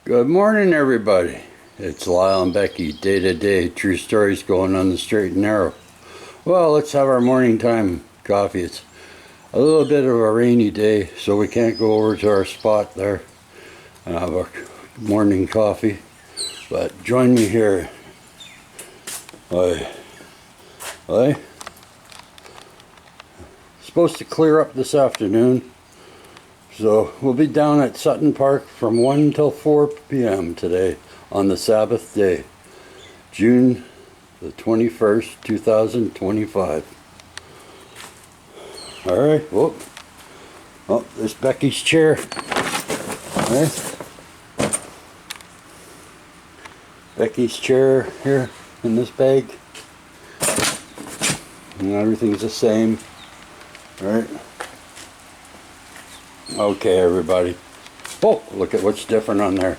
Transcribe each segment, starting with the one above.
Good morning, everybody. It's Lyle and Becky, day to day, true stories going on the straight and narrow. Well, let's have our morning time coffee. It's a little bit of a rainy day, so we can't go over to our spot there and have a morning coffee. But join me here. It's supposed to clear up this afternoon. So we'll be down at Sutton Park from 1 till 4 p.m. today on the Sabbath day, June the 21st, 2025. All right, whoop. Oh, there's Becky's chair. All right. Becky's chair here in this bag. And everything's the same. All right. Okay, everybody. Oh, look at what's different on there.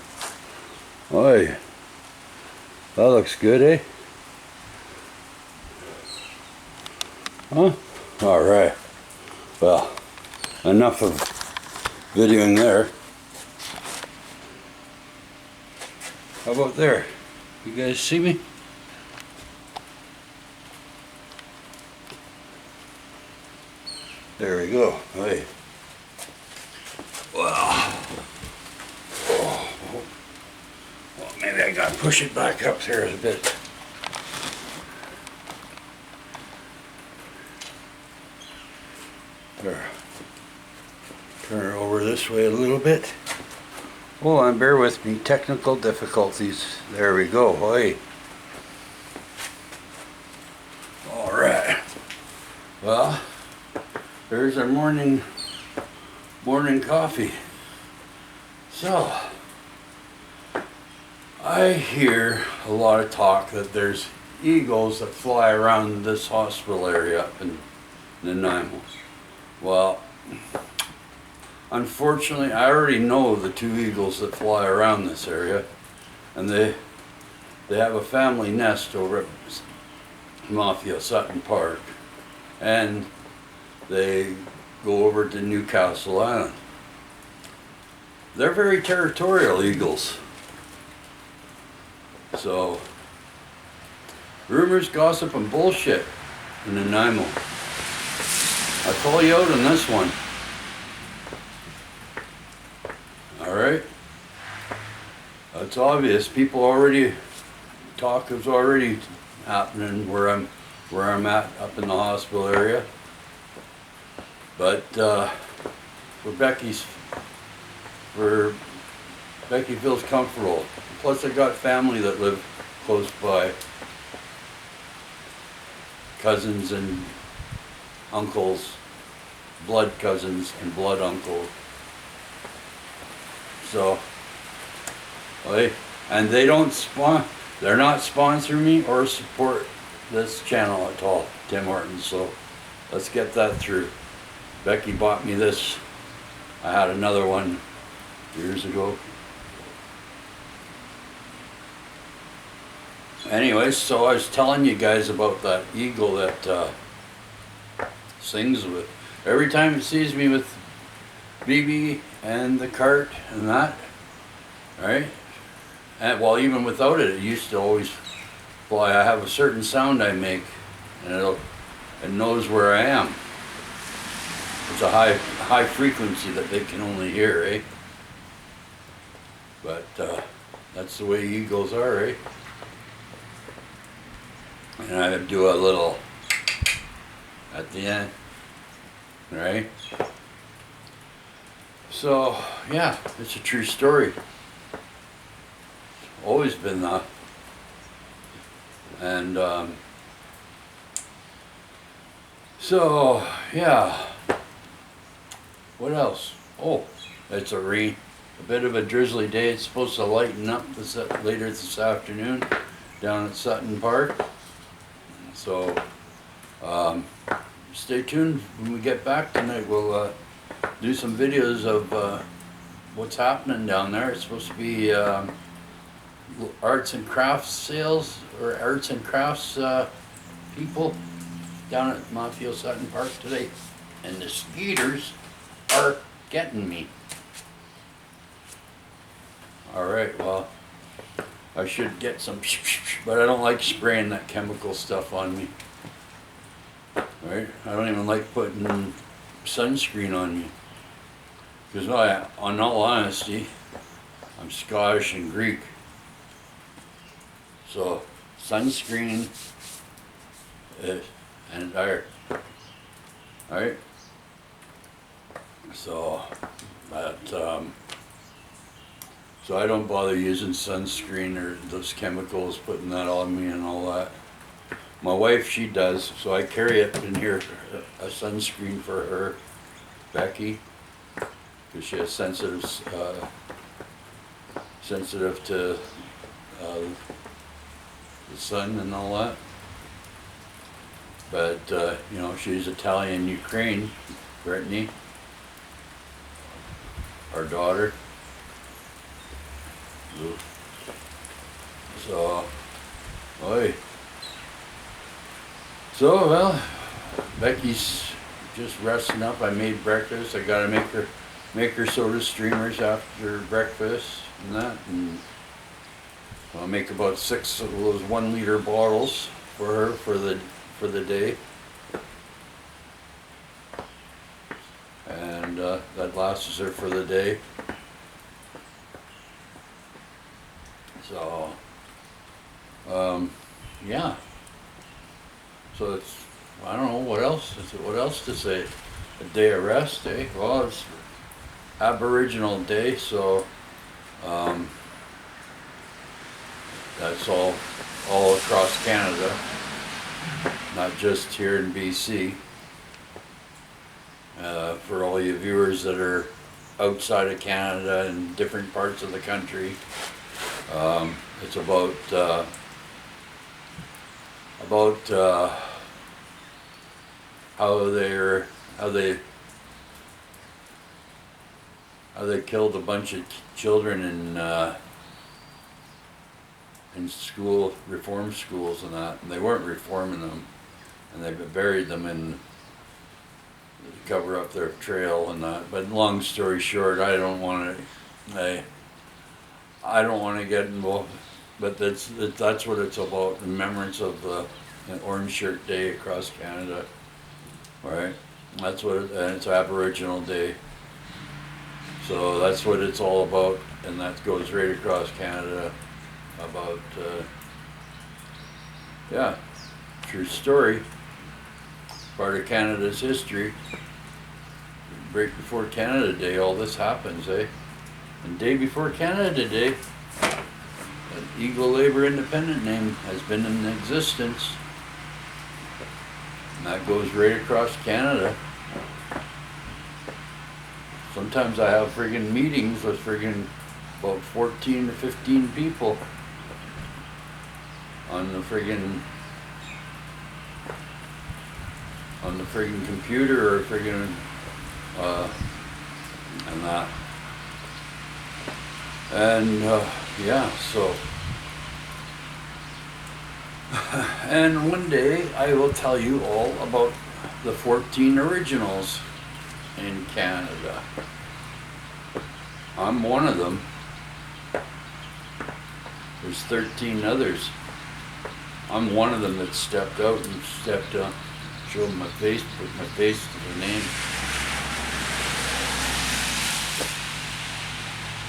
Oi, that looks good, eh? Huh? All right. Well, enough of videoing there. How about there? You guys see me? There we go. Hey. Well, maybe I gotta push it back up here a bit. There. Turn it over this way a little bit. Oh, and bear with me, technical difficulties. There we go. Hey. All right. Well, there's our morning coffee. So, I hear a lot of talk that there's eagles that fly around this hospital area up in Nanaimo. Well, unfortunately, I already know the two eagles that fly around this area, and they have a family nest over at Mafia Sutton Park, and they go over to Newcastle Island. They're very territorial eagles. So, rumors, gossip, and bullshit in Nanaimo. I call you out on this one. Alright? It's obvious. Talk is already happening where I'm at up in the hospital area. But where Becky feels comfortable. Plus I got family that live close by. Cousins and uncles, blood cousins and blood uncles. So, and they're not sponsoring me or support this channel at all, Tim Hortons. So let's get that through. Becky bought me this. I had another one years ago. Anyways, so I was telling you guys about that eagle that sings with. Every time it sees me with BB and the cart and that, right? And well, even without it, it used to always fly. I have a certain sound I make, and it knows where I am. It's a high frequency that they can only hear, eh? But that's the way eagles are, eh? And I do a little at the end, right? So, yeah, it's a true story. Always been that. And so, yeah. What else? Oh, it's a bit of a drizzly day. It's supposed to lighten up later this afternoon down at Sutton Park. So, stay tuned. When we get back tonight, we'll do some videos of what's happening down there. It's supposed to be arts and crafts sales, or arts and crafts people down at Mafia Sutton Park today. And the skeeters are getting me. All right, well, I should get some, but I don't like spraying that chemical stuff on me. Right? I don't even like putting sunscreen on me. Because on all honesty, I'm Scottish and Greek. So, sunscreen and iron. Alright? So, so I don't bother using sunscreen or those chemicals, putting that on me and all that. My wife, she does, so I carry it in here, a sunscreen for her, Becky, because she has sensitive to the sun and all that. But you know, she's Italian Ukraine, Brittany, our daughter. So, oi. So, well, Becky's just resting up. I made breakfast. I gotta make her soda streamers after breakfast and that. And I'll make about 6 of those 1 liter bottles for her for the day. And that lasts her for the day. So, yeah. So it's, I don't know what else to say. A day of rest, eh? Well, it's Aboriginal Day, so that's all across Canada, not just here in BC. For all you viewers that are outside of Canada and different parts of the country, it's about how they killed a bunch of children in school, reform schools and that, and they weren't reforming them, and they buried them in to cover up their trail and that. But long story short, I don't want to get involved. But that's what it's about, remembrance of an Orange Shirt Day across Canada, right? That's what and it's Aboriginal Day. So that's what it's all about, and that goes right across Canada. About yeah, true story. Part of Canada's history. Right before Canada Day, all this happens, eh? And day before Canada Day, an Eagle Labour Independent name has been in existence. And that goes right across Canada. Sometimes I have friggin' meetings with friggin' about 14 to 15 people on the friggin' computer or friggin' and that. And yeah, so and one day I will tell you all about the 14 originals in Canada. I'm one of them. There's 13 others. I'm one of them that stepped out and stepped up, showed my face, put my face to the name.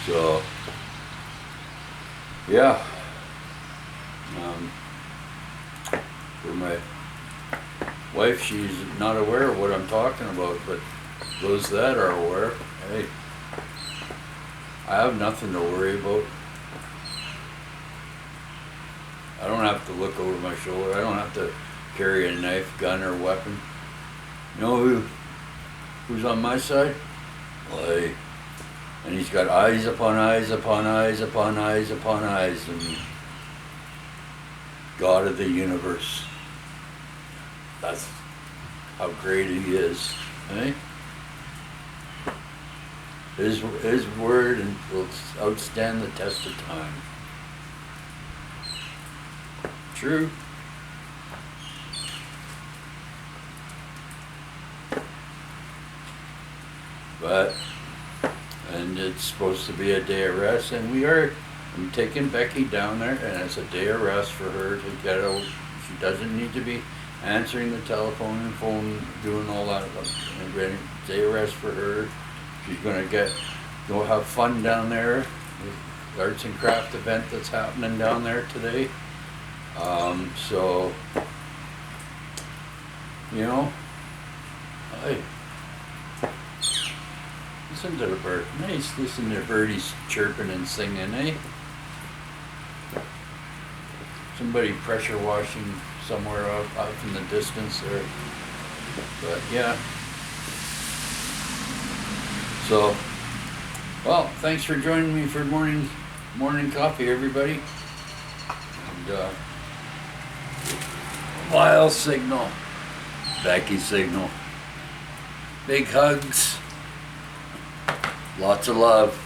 So, yeah. For my wife, she's not aware of what I'm talking about, but those that are aware, hey, I have nothing to worry about. I don't have to look over my shoulder. I don't have to carry a knife, gun, or weapon. You know who's on my side? Well, hey, and he's got eyes upon eyes upon eyes upon eyes upon eyes, and God of the universe. That's how great he is, eh? His word will outstand the test of time. True. But and it's supposed to be a day of rest, and I'm taking Becky down there, and it's a day of rest for her to get out. She doesn't need to be answering the telephone and phone, doing all that. Day of rest for her. She's gonna go have fun down there. The arts and craft event that's happening down there today. So, you know, hey, listen to the bird. Nice, listen to the birdies chirping and singing, eh? Somebody pressure washing somewhere out in the distance there. But yeah. So, well, thanks for joining me for morning coffee, everybody. And Lyle signal, Becky signal. Big hugs. Lots of love.